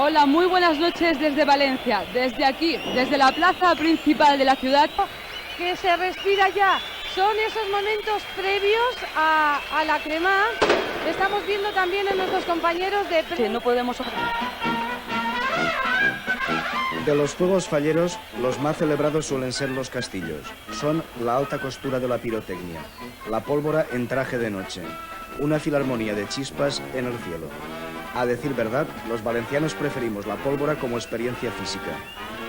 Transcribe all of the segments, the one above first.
Hola, muy buenas noches desde Valencia, desde aquí, desde la plaza principal de la ciudad. Que se respira ya, son esos momentos previos a la crema. Estamos viendo también en nuestros compañeros de Que no podemos... De los fuegos falleros, los más celebrados suelen ser los castillos. Son la alta costura de la pirotecnia, la pólvora en traje de noche, una filarmonía de chispas en el cielo. A decir verdad, los valencianos preferimos la pólvora como experiencia física.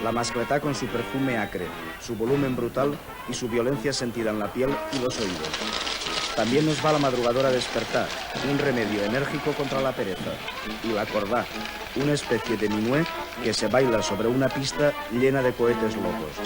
La mascletá con su perfume acre, su volumen brutal y su violencia sentida en la piel y los oídos. También nos va la madrugadora despertar, un remedio enérgico contra la pereza. Y la cordá, una especie de minué que se baila sobre una pista llena de cohetes locos.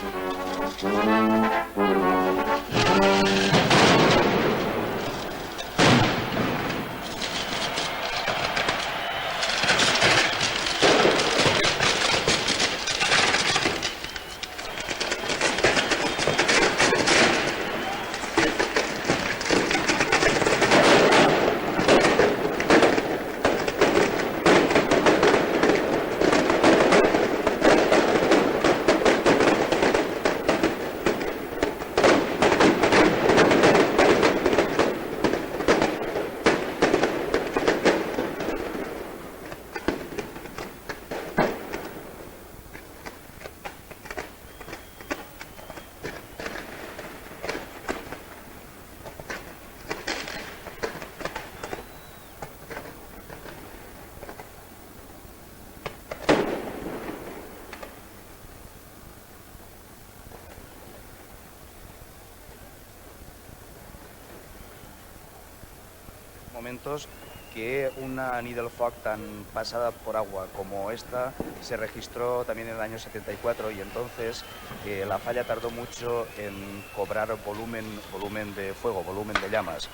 Momentos que una Nidal Fog tan pasada por agua como esta se registró también en el año 74 y entonces la falla tardó mucho en cobrar volumen de fuego, volumen de llamas.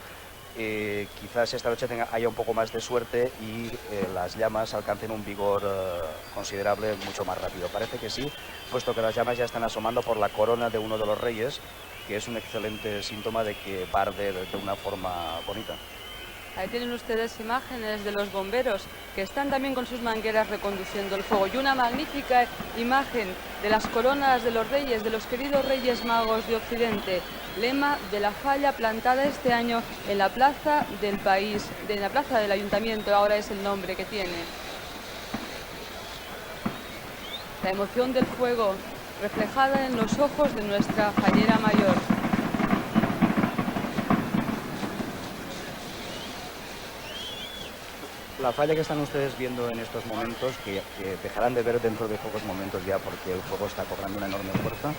Quizás esta noche haya un poco más de suerte y las llamas alcancen un vigor considerable mucho más rápido. Parece que sí, puesto que las llamas ya están asomando por la corona de uno de los reyes, que es un excelente síntoma de que va a arder de una forma bonita. Ahí tienen ustedes imágenes de los bomberos que están también con sus mangueras reconduciendo el fuego y una magnífica imagen de las coronas de los reyes, de los queridos Reyes Magos de Occidente, lema de la falla plantada este año en la plaza del país, en la plaza del ayuntamiento, ahora es el nombre que tiene. La emoción del fuego reflejada en los ojos de nuestra fallera mayor. La falla que están ustedes viendo en estos momentos, que dejarán de ver dentro de pocos momentos ya porque el fuego está cobrando una enorme fuerza,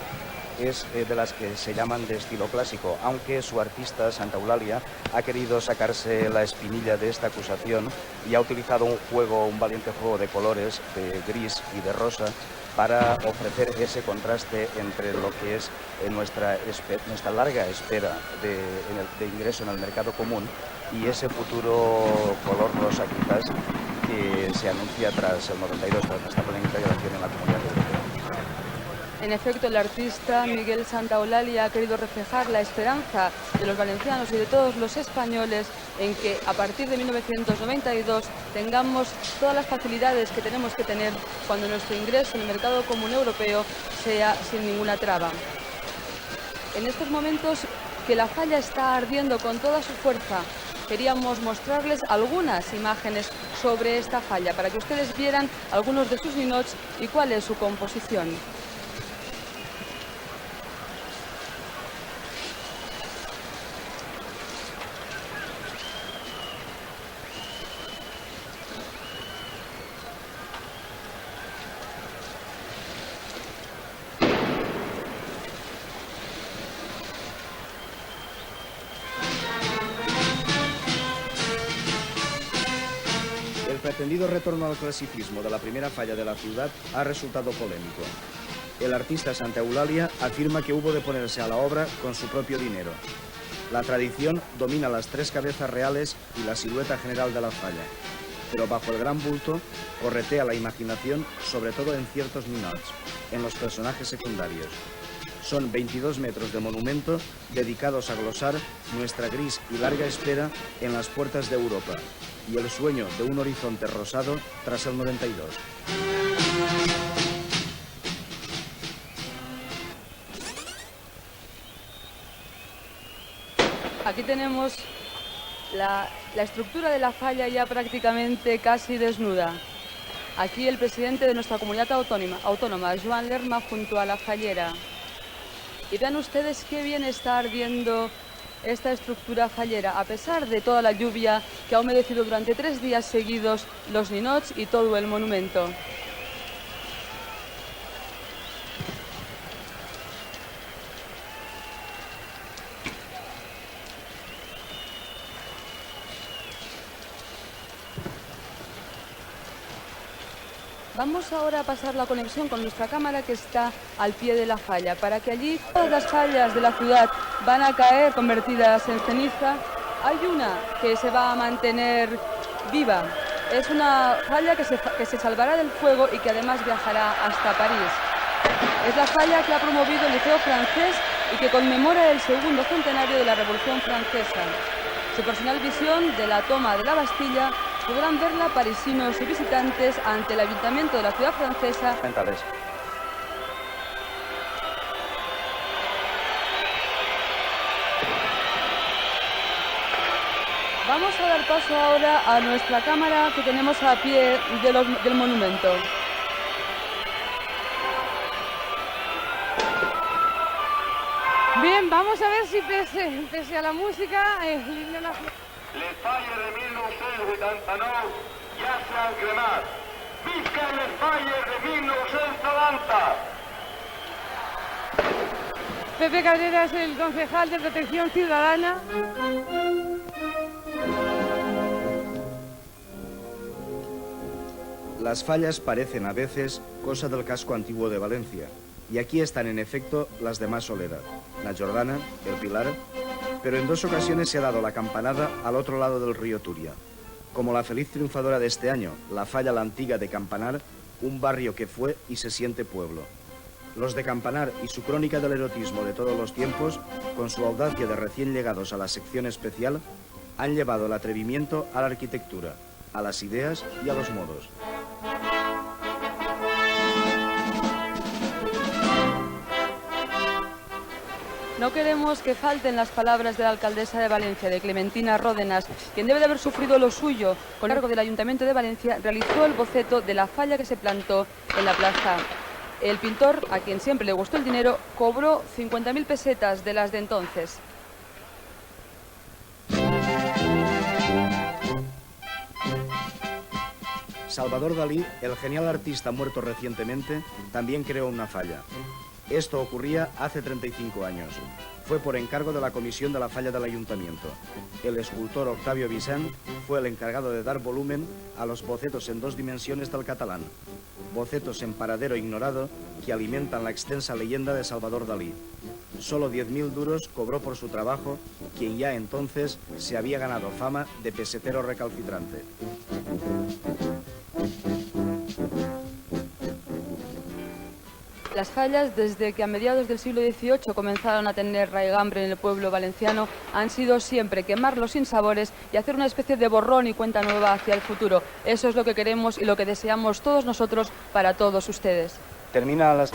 es de las que se llaman de estilo clásico, aunque su artista, Santa Eulalia, ha querido sacarse la espinilla de esta acusación y ha utilizado un valiente juego de colores, de gris y de rosa, para ofrecer ese contraste entre lo que es nuestra larga espera de ingreso en el mercado común y ese futuro color rosa quizás que se anuncia tras el 92, tras esta plena integración en la Comunidad Europea. En efecto, el artista Miguel Santaolalla ha querido reflejar la esperanza de los valencianos y de todos los españoles en que a partir de 1992 tengamos todas las facilidades que tenemos que tener cuando nuestro ingreso en el mercado común europeo sea sin ninguna traba. En estos momentos que la falla está ardiendo con toda su fuerza, queríamos mostrarles algunas imágenes sobre esta falla para que ustedes vieran algunos de sus ninots y cuál es su composición. El pretendido retorno al clasicismo de la primera falla de la ciudad ha resultado polémico. El artista Santa Eulalia afirma que hubo de ponerse a la obra con su propio dinero. La tradición domina las tres cabezas reales y la silueta general de la falla, pero bajo el gran bulto corretea la imaginación, sobre todo en ciertos ninots, en los personajes secundarios. Son 22 metros de monumento dedicados a glosar nuestra gris y larga espera en las puertas de Europa y el sueño de un horizonte rosado tras el 92. Aquí tenemos la estructura de la falla ya prácticamente casi desnuda. Aquí el presidente de nuestra comunidad autónoma, Joan Lerma, junto a la fallera. Y vean ustedes qué bien está ardiendo esta estructura fallera, a pesar de toda la lluvia que ha humedecido durante 3 días seguidos los ninots y todo el monumento. Vamos ahora a pasar la conexión con nuestra cámara que está al pie de la falla, para que allí todas las fallas de la ciudad van a caer convertidas en ceniza. Hay una que se va a mantener viva. Es una falla que se salvará del fuego y que además viajará hasta París. Es la falla que ha promovido el Liceo Francés y que conmemora el segundo centenario de la Revolución Francesa. Su personal visión de la toma de la Bastilla podrán verla parisinos y visitantes ante el ayuntamiento de la ciudad francesa. Vamos a dar paso ahora a nuestra cámara que tenemos a pie del monumento. Bien, vamos a ver si pese a la música, el himno nacional. Les falles de 1989 ja s'han cremat. Visca les falles de 1990! Pepe Cabrera es el concejal de Protección Ciudadana. Las fallas parecen a veces cosa del casco antiguo de Valencia, y aquí están en efecto las de más soledad, la Jordana, el Pilar, pero en 2 ocasiones se ha dado la campanada al otro lado del río Turia, como la feliz triunfadora de este año, la falla La Antiga de Campanar, un barrio que fue y se siente pueblo. Los de Campanar y su crónica del erotismo de todos los tiempos, con su audacia de recién llegados a la sección especial, han llevado el atrevimiento a la arquitectura, a las ideas y a los modos. No queremos que falten las palabras de la alcaldesa de Valencia, de Clementina Ródenas, quien debe de haber sufrido lo suyo. Con cargo del Ayuntamiento de Valencia realizó el boceto de la falla que se plantó en la plaza. El pintor, a quien siempre le gustó el dinero, cobró 50.000 pesetas de las de entonces. Salvador Dalí, el genial artista muerto recientemente, también creó una falla. Esto ocurría hace 35 años. Fue por encargo de la comisión de la falla del ayuntamiento. El escultor Octavio Vicent fue el encargado de dar volumen a los bocetos en 2 dimensiones del catalán. Bocetos en paradero ignorado que alimentan la extensa leyenda de Salvador Dalí. Solo 10.000 duros cobró por su trabajo, quien ya entonces se había ganado fama de pesetero recalcitrante. Las fallas, desde que a mediados del siglo XVIII comenzaron a tener raigambre en el pueblo valenciano, han sido siempre quemar los sinsabores y hacer una especie de borrón y cuenta nueva hacia el futuro. Eso es lo que queremos y lo que deseamos todos nosotros para todos ustedes. Termina las...